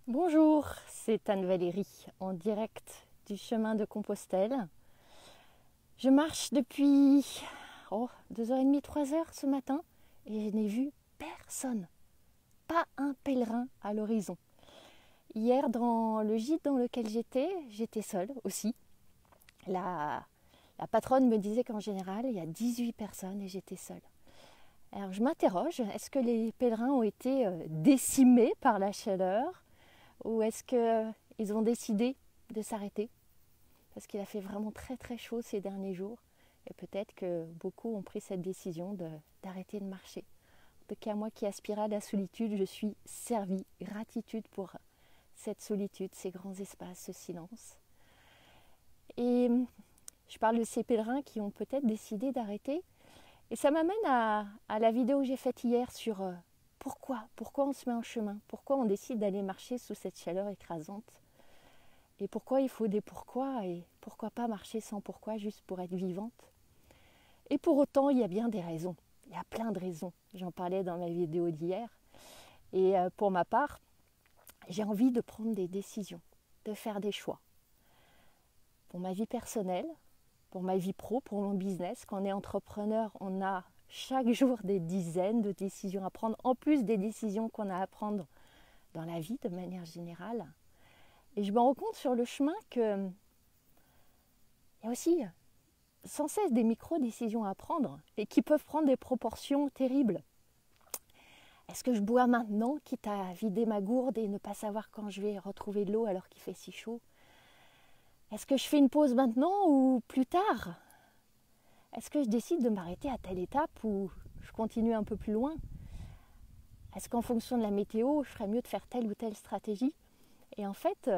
Bonjour, c'est Anne-Valérie en direct du chemin de Compostelle. Je marche depuis 2h30, 3h ce matin et je n'ai vu personne, pas un pèlerin à l'horizon. Hier, dans le gîte dans lequel j'étais seule aussi. La patronne me disait qu'en général, il y a 18 personnes et j'étais seule. Alors je m'interroge, est-ce que les pèlerins ont été décimés par la chaleur ou est-ce qu'ils ont décidé de s'arrêter parce qu'il a fait vraiment très très chaud ces derniers jours et peut-être que beaucoup ont pris cette décision d'arrêter de marcher. En tout cas, moi qui aspirais à la solitude, je suis servie. Gratitude pour cette solitude, ces grands espaces, ce silence. Et je parle de ces pèlerins qui ont peut-être décidé d'arrêter. Et ça m'amène à la vidéo que j'ai faite hier sur pourquoi on se met en chemin, pourquoi on décide d'aller marcher sous cette chaleur écrasante. Et pourquoi il faut des pourquoi et pourquoi pas marcher sans pourquoi juste pour être vivante. Et pour autant, il y a bien des raisons. Il y a plein de raisons. J'en parlais dans ma vidéo d'hier. Et pour ma part, j'ai envie de prendre des décisions, de faire des choix. Pour ma vie personnelle, pour ma vie pro, pour mon business. Quand on est entrepreneur, on a chaque jour des dizaines de décisions à prendre, en plus des décisions qu'on a à prendre dans la vie de manière générale. Et je me rends compte sur le chemin qu'il y a aussi sans cesse des micro-décisions à prendre et qui peuvent prendre des proportions terribles. Est-ce que je bois maintenant, quitte à vider ma gourde et ne pas savoir quand je vais retrouver de l'eau alors qu'il fait si chaud? Est-ce que je fais une pause maintenant ou plus tard? Est-ce que je décide de m'arrêter à telle étape ou je continue un peu plus loin? Est-ce qu'en fonction de la météo, je ferais mieux de faire telle ou telle stratégie? Et en fait,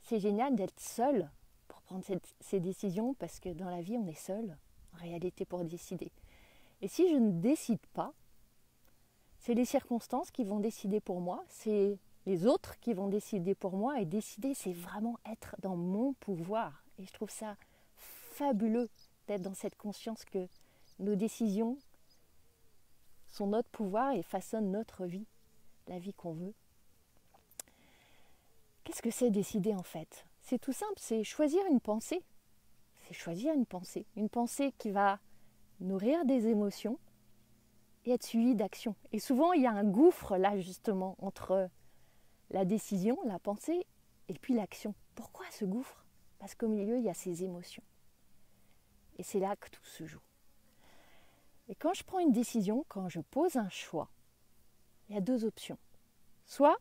c'est génial d'être seul pour prendre ces décisions parce que dans la vie, on est seul en réalité pour décider. Et si je ne décide pas, c'est les circonstances qui vont décider pour moi, c'est les autres qui vont décider pour moi et décider, c'est vraiment être dans mon pouvoir. Et je trouve ça fabuleux d'être dans cette conscience que nos décisions sont notre pouvoir et façonnent notre vie, la vie qu'on veut. Qu'est-ce que c'est décider en fait? C'est tout simple, c'est choisir une pensée. C'est choisir une pensée qui va nourrir des émotions et être suivie d'action. Et souvent, il y a un gouffre là justement entre la décision, la pensée et puis l'action. Pourquoi ce gouffre? Parce qu'au milieu, il y a ces émotions. Et c'est là que tout se joue. Et quand je prends une décision, quand je pose un choix, il y a deux options. Soit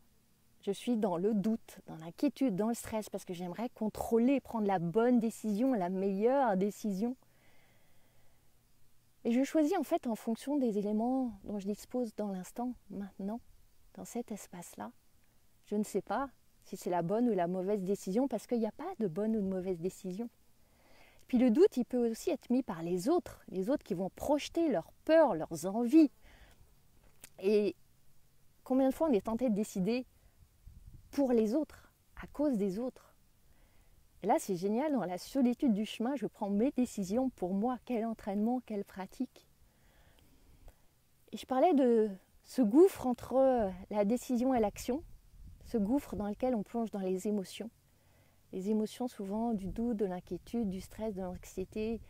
je suis dans le doute, dans l'inquiétude, dans le stress, parce que j'aimerais contrôler, prendre la bonne décision, la meilleure décision. Et je choisis en fait en fonction des éléments dont je dispose dans l'instant, maintenant, dans cet espace-là. Je ne sais pas si c'est la bonne ou la mauvaise décision, parce qu'il n'y a pas de bonne ou de mauvaise décision. Puis le doute, il peut aussi être mis par les autres qui vont projeter leurs peurs, leurs envies. Et combien de fois on est tenté de décider pour les autres, à cause des autres? Et là, c'est génial, dans la solitude du chemin, je prends mes décisions pour moi. Quel entraînement, quelle pratique. Et je parlais de ce gouffre entre la décision et l'action, ce gouffre dans lequel on plonge dans les émotions. Les émotions souvent du doute, de l'inquiétude, du stress, de l'anxiété.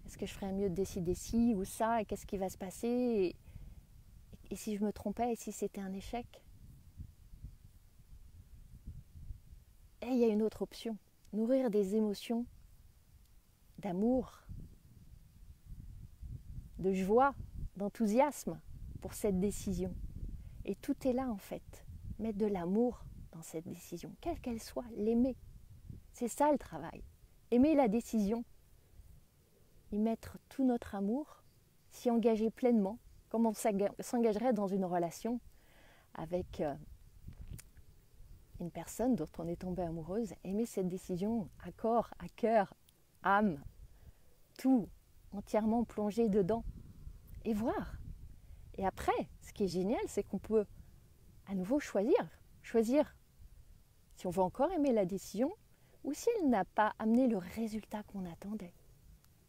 Est-ce que je ferais mieux de décider ci ou ça? Et qu'est-ce qui va se passer? Et si je me trompais? Et si c'était un échec? Et il y a une autre option. Nourrir des émotions d'amour, de joie, d'enthousiasme pour cette décision. Et tout est là en fait. Mettre de l'amour dans cette décision, quelle qu'elle soit, l'aimer. C'est ça le travail. Aimer la décision, y mettre tout notre amour, s'y engager pleinement, comme on s'engagerait dans une relation avec une personne dont on est tombé amoureuse. Aimer cette décision à corps, à cœur, âme, tout entièrement plongé dedans et voir. Et après, ce qui est génial, c'est qu'on peut à nouveau choisir si on veut encore aimer la décision ou si elle n'a pas amené le résultat qu'on attendait.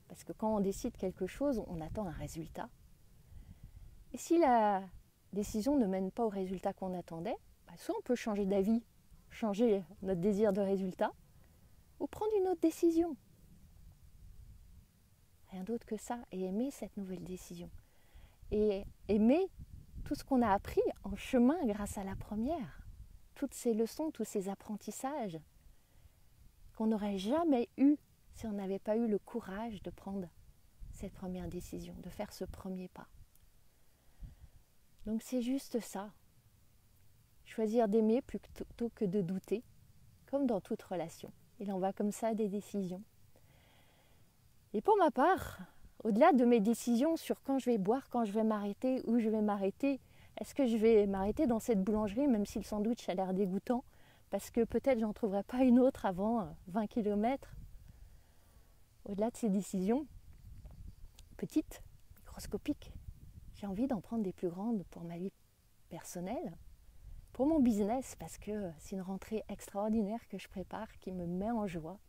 Parce que quand on décide quelque chose, on attend un résultat. Et si la décision ne mène pas au résultat qu'on attendait, soit on peut changer d'avis changer notre désir de résultat, ou prendre une autre décision. Rien d'autre que ça, et aimer cette nouvelle décision. Et aimer tout ce qu'on a appris en chemin grâce à la première. Toutes ces leçons, tous ces apprentissages qu'on n'aurait jamais eu si on n'avait pas eu le courage de prendre cette première décision, de faire ce premier pas. Donc c'est juste ça. Choisir d'aimer plutôt que de douter, comme dans toute relation. Il en va comme ça des décisions. Et pour ma part, au-delà de mes décisions sur quand je vais boire, quand je vais m'arrêter, où je vais m'arrêter, est-ce que je vais m'arrêter dans cette boulangerie, même si le sandwich a l'air dégoûtant, parce que peut-être j'en trouverai pas une autre avant 20 km. Au-delà de ces décisions, petites, microscopiques, j'ai envie d'en prendre des plus grandes pour ma vie personnelle, pour mon business, parce que c'est une rentrée extraordinaire que je prépare, qui me met en joie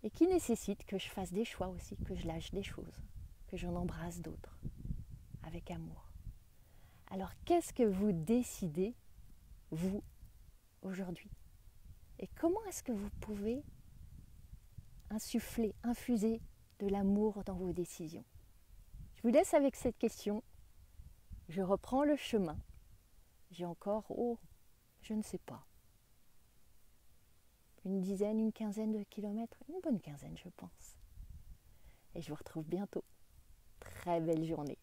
et qui nécessite que je fasse des choix aussi, que je lâche des choses, que j'en embrasse d'autres, avec amour. Alors qu'est-ce que vous décidez, vous, aujourd'hui? Et comment est-ce que vous pouvez insuffler, infuser de l'amour dans vos décisions? Je vous laisse avec cette question. Je reprends le chemin. J'ai encore, je ne sais pas, une dizaine, une quinzaine de kilomètres, une bonne quinzaine je pense. Et je vous retrouve bientôt. Très belle journée.